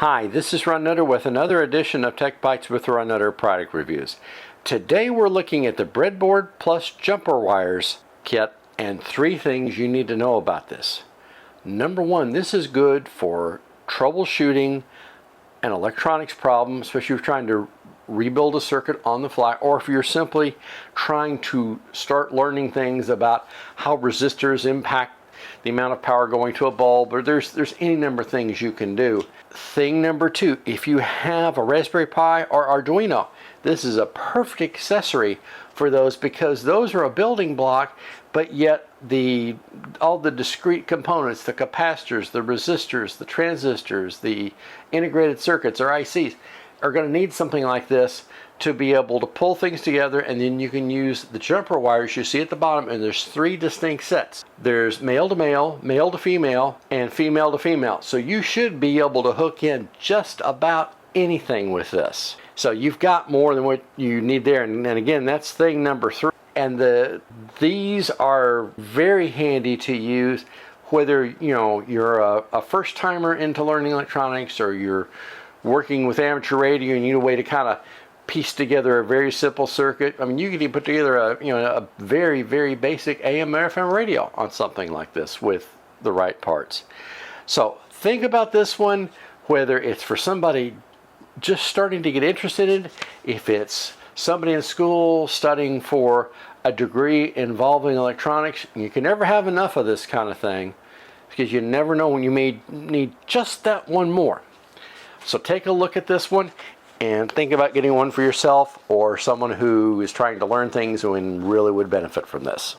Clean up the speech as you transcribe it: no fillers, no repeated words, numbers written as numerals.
Hi, this is Ron Nutter with another edition of Tech Bites with Ron Nutter product reviews. Today we're looking at the Breadboard plus jumper wires kit and 3 things you need to know about this. Number 1, this is good for troubleshooting an electronics problem, especially if you're trying to rebuild a circuit on the fly, or if you're simply trying to start learning things about how resistors impact the amount of power going to a bulb, or there's any number of things you can do. Thing number 2, if you have a Raspberry Pi or Arduino, this is a perfect accessory for those, because those are a building block, but yet all the discrete components, the capacitors, the resistors, the transistors, the integrated circuits or ICs, are going to need something like this to be able to pull things together. And then you can use the jumper wires you see at the bottom, and there's 3 distinct sets. There's male to male, male to female, and female to female. So you should be able to hook in just about anything with this. So you've got more than what you need there. And again, that's thing number 3. And these are very handy to use, whether you're a first timer into learning electronics, or you're working with amateur radio and you need a way to kind of piece together a very simple circuit. I mean, you can even put together a very, very basic AM or FM radio on something like this with the right parts. So think about this one, whether it's for somebody just starting to get interested in, if it's somebody in school studying for a degree involving electronics. You can never have enough of this kind of thing, because you never know when you may need just that one more. So take a look at this one and think about getting one for yourself or someone who is trying to learn things and really would benefit from this.